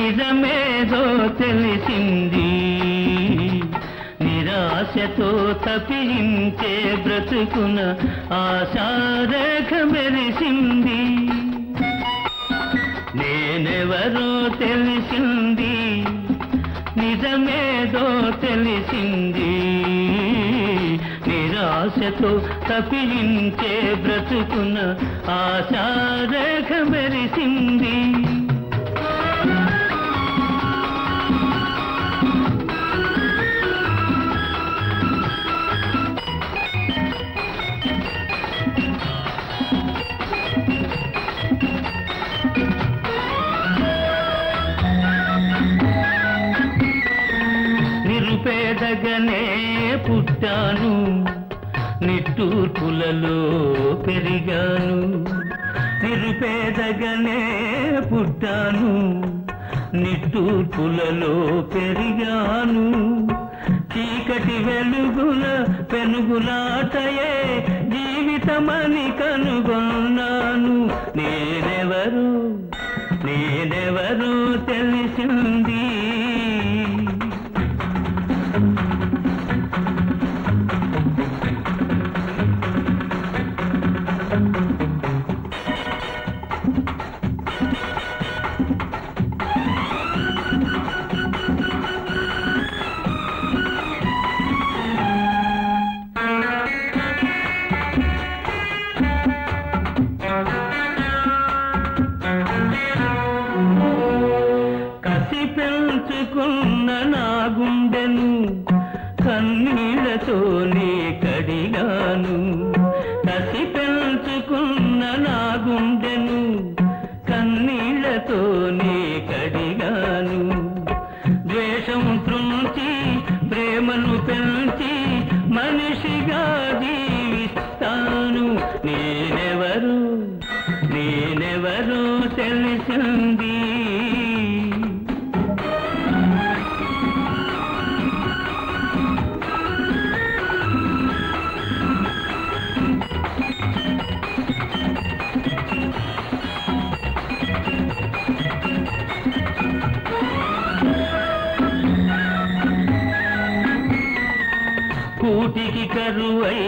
నిజమేదో తెలిసింది, నిరాశతో తప్పించే బ్రతుకున ఆశారేఖ మెరిసింది. నేనెవరో తెలిసింది, నిజమేదో తెలిసింది, నిరాశతో తప్పించే బ్రతుకున ఆశారేఖ మెరిసింది. నిరుపేదగానే పుట్టాను, నిట్టూర్పులలో పెరిగాను. నిరుపేదగానే పుట్టాను, నిట్టూర్పులలో పెరిగాను. చీకటి వెలుగుల పెనుగులాటయే జీవితమని కనుగొన్నాను. నేనెవరు తెలిసింది. పెంచుకున్న నా గుండెను కన్నీళ్లతోనే కడిగాను. కసి పెంచుకున్న నా గుండెను కన్నీళ్లతోనే కడిగాను. ద్వేషం త్రుంచి ప్రేమను పెంచి మనిషిగా జీవిస్తాను. నేనెవరు తెలిసింది. కూటికి కరువై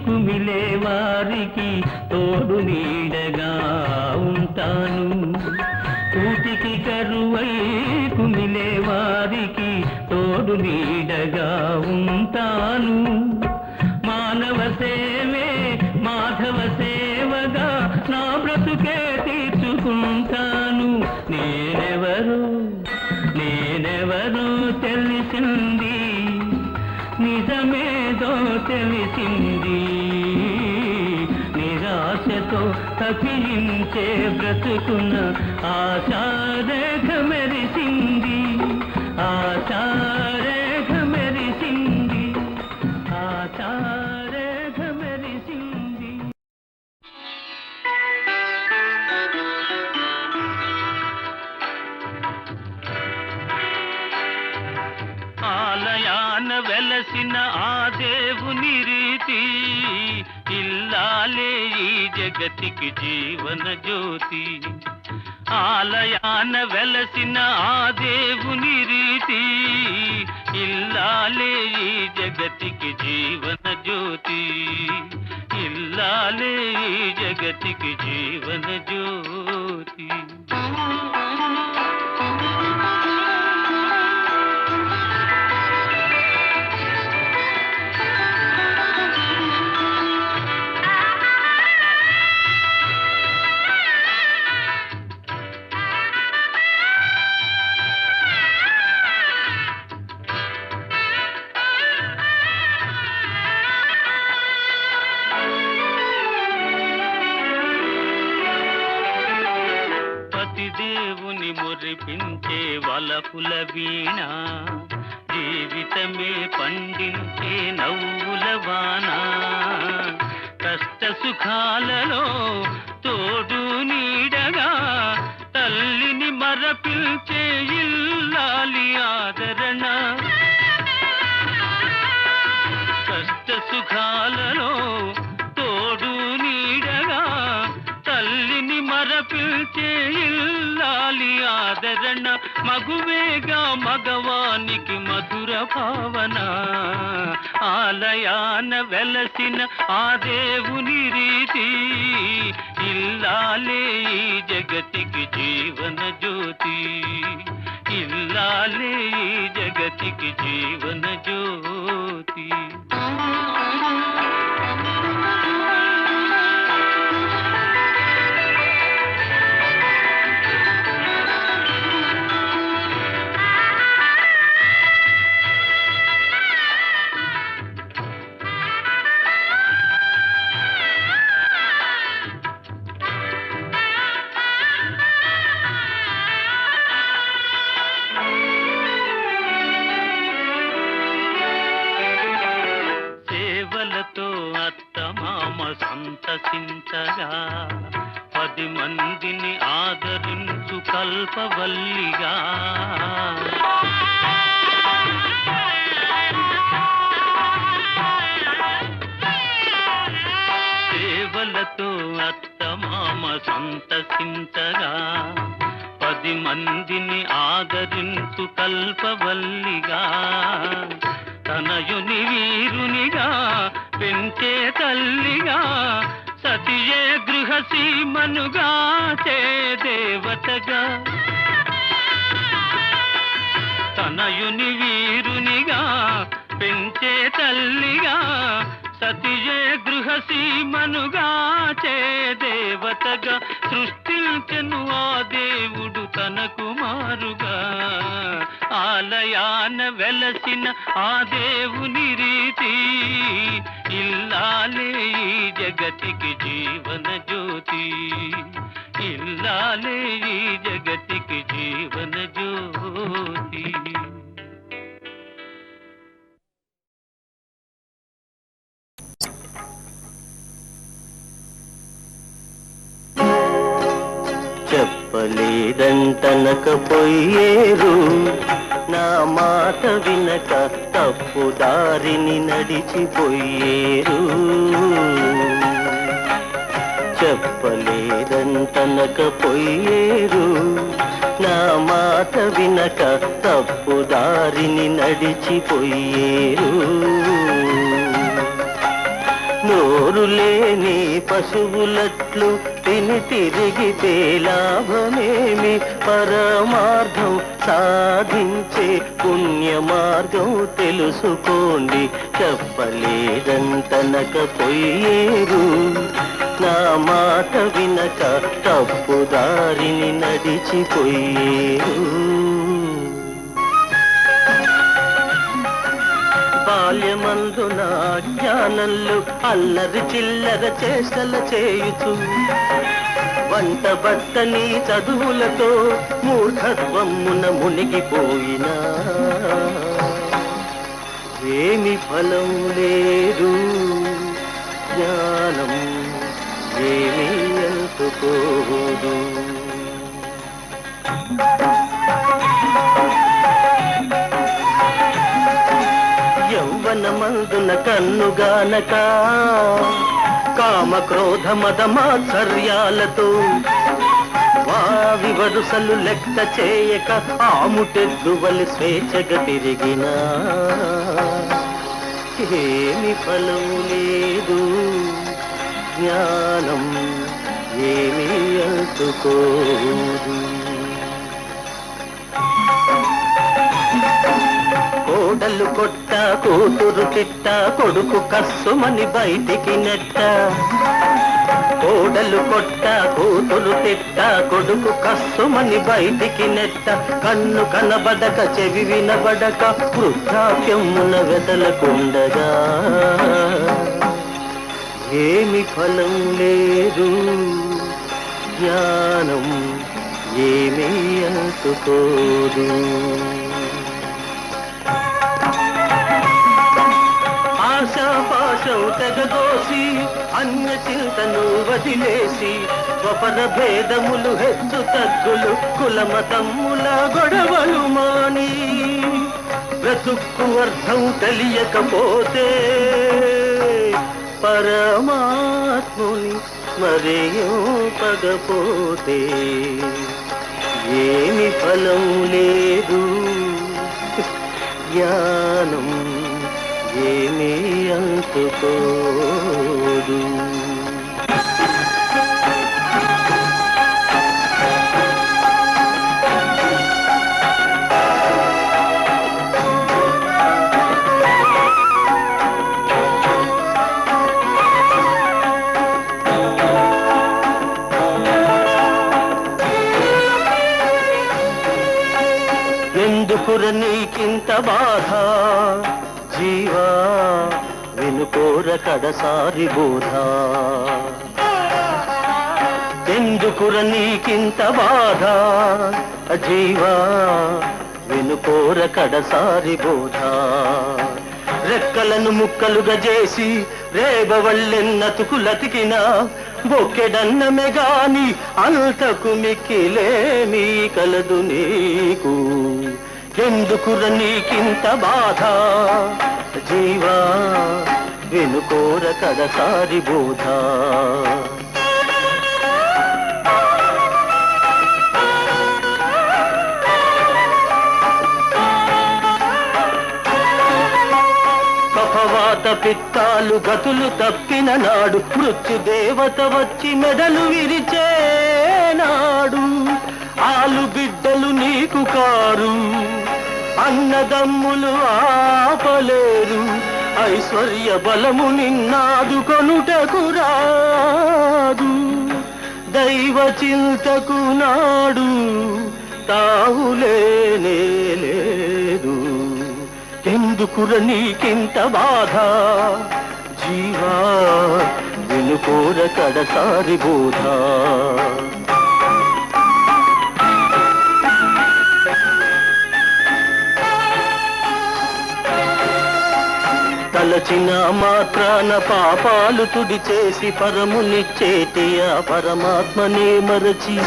కుమిలే వారికి తోడు నీడగా ఉంటాను. కూటికి కరువై కుమిలే వారికి తోడు నీడగా ఉంటాను. మానవ సేవే మాధవ సేవగా నా బ్రతుకే తీర్చుకుంటాను. నేనెవరు తెలిసింది, నిజమేదో తెలిసింది, నిరాశతో తప్పించే బ్రతుకున ఆశారేఖ మెరిసింది. ఆశారేఖ మెరిసింది, ఆశారేఖ మెరిసింది. ఆలయాన వెలసిన ఆ దేవుని రీతి ఇల్లాలే ఈ జగతికి జీవన జ్యోతి. ఆలయాన వెలసిన ఆ దేవుని రీతి ఇల్లాలే ఈ జగతికి జీవన జ్యోతి. ఇల్లాలే ఈ జగతికి జీవన జ్యోతి. దేవుని మురిపించే వలపుల వీణ, జీవితమే పండించే నవ్వుల వాన. కష్ట సుఖాలలో తోడు నీడగా తల్లిని మరపిల్చే ఇల్లాలి ఆదరణ. కష్ట సుఖాలలో తోడు నీడగా తల్లిని మరపిల్చే ఇల్లాలి ఆదరణ. మగువేగా మగవానికి మధుర భావన ఆలయాన వెలసిన ఆ దేవుని రీతి ఇల్లాలే ఈ జగతికి జీవన జ్యోతి ఇల్లాలే ఈ జగతికి జీవన జ్యోతి సంతసించగా 10 మందిని ఆదరించు కల్పవల్లిగా సేవలతో అత్తమామ సంతసించగా 10 మందిని ఆదరించు కల్పవల్లిగా తనయుని వీరునిగా పెంచే తల్లిగా సతియే గృహసీమనుగా చే దేవతగా తనయుని వీరునిగా పెంచే తల్లిగా సతియే గృహసీమనుగా చే దేవతగా సృష్టించెను ఆ దేవుడు తన కుమారుగా ఆలయాన వెలసిన ఆ దేవుని రీతి ఇల్లాలే ఈ జగతికి జీవన జ్యోతి ఇల్లాలే ఈ జగతికి జీవన జ్యోతి చెప్పలేదంటనకపోయేరు నా మాట వినక తప్పు దారిని నడిచిపోయేరు చెప్పలేదంటనకపోయేరు నా మాట వినక తప్పు దారిని నడిచిపోయేరు నోరు లేని పశువులట్లు తిని తిరిగితే లాభమేమి పరమార్థం సాధించే పుణ్య మార్గం తెలుసుకోండి చెప్పలేదంటనకపోయేరు నా మాట వినక తప్పు దారిని నడిచిపోయేరు బాల్యమందున జ్ఞానంలో అల్లరి చిల్లర చేష్టల చేయుచు వంట బట్టని చదువులతో మూర్ఖత్వమున మునిగిపోయినా ఏమి ఫలం లేదు జ్ఞానం ఏమీ అందుకోదు యౌవనమందున కన్నుగానక కామ క్రోధ మద మాత్సర్యాలతో వావి వరుసలు లెక్క చేయక ఆముటెద్దువలి స్వేచ్ఛగా తిరిగినా ఏమి ఫలం లేదు జ్ఞానం ఏమీ అందుకోదు కోడలు కొట్ట కూతురు తిట్ట కొడుకు కస్సుమని బయటికి నెట్ట కోడలు కొట్ట కూతురు తిట్ట కొడుకు కస్సుమని బయటికి నెట్ట కన్ను కనబడక చెవి వినబడక వృద్ధాప్యమున వెదలకుండగా ఏమి ఫలం లేదు జ్ఞానం ఏమీ అందుకోదు ఆశాపాశం తెగదోసి అన్య చింతను వదిలేసి స్వపర భేదములు హెచ్చు తగ్గులు కులమతమ్ముల గొడవలు మాని బ్రతుక్కు అర్థం తెలియకపోతే పరమాత్ముని మరేయో పగపోతే ఏమి ఫలం లేదు, జ్ఞానం ఏమీ అంతుకోదు. ఎందుకుర నీకింత బాధ జీవా, వినుకోర కడసారి బోధ. ఎందుకుర నీకింత బాధ జీవా, వినుకోర కడసారి బోధ. రెక్కలను ముక్కలుగా చేసి రేబవళ్ళెన్నతుకులతికిన బొక్కెడన్నమే గాని అంతకు మిక్కిలేమీ కలదు నీకు. ఎందుకుర నీకింత బాధ జీవా, వినుకోర కడసారి బోధ. కఫవాత పిత్తాలు గతులు తప్పిన నాడు మృత్యు దేవత వచ్చి మెడలు విరిచేనాడు. ఆలు బిడ్డలు నీకు కారు, అన్నదమ్ములు ఆపలేరు. ఐశ్వర్య బలము నిన్నాడు కొనుటకు రాదు. దైవ చింతకు నాడు తావులేనే లేదు. ఎందుకుర నీకింత బాధ జీవా, వినుకోర కడసారి బోధ. తలచిన మాత్రాన పాపాలు తుడి చేసి పరమునిచ్చేటి ఆ పరమాత్మనే మరచి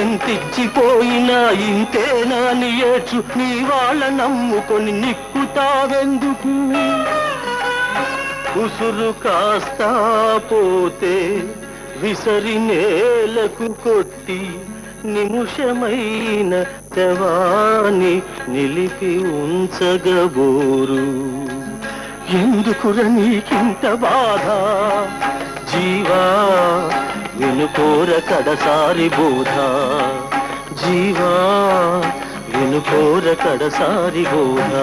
ఎంతిచ్చిపోయినా ఇంతేనా అని ఏడ్చు. నీ వాళ్ళ నమ్ముకొని నిక్కుతావెందుకు? ఉసురు కాస్తా పోతే విసరి నేలకు కొట్టి నిముషమైన శవాన్ని నిలిపి ఉంచగబోరు. ఎందుకుర నీకింత బాధ జీవా, వినుకోర కడసారి బోధ. జీవా, వినుకోర కడసారి బోధ.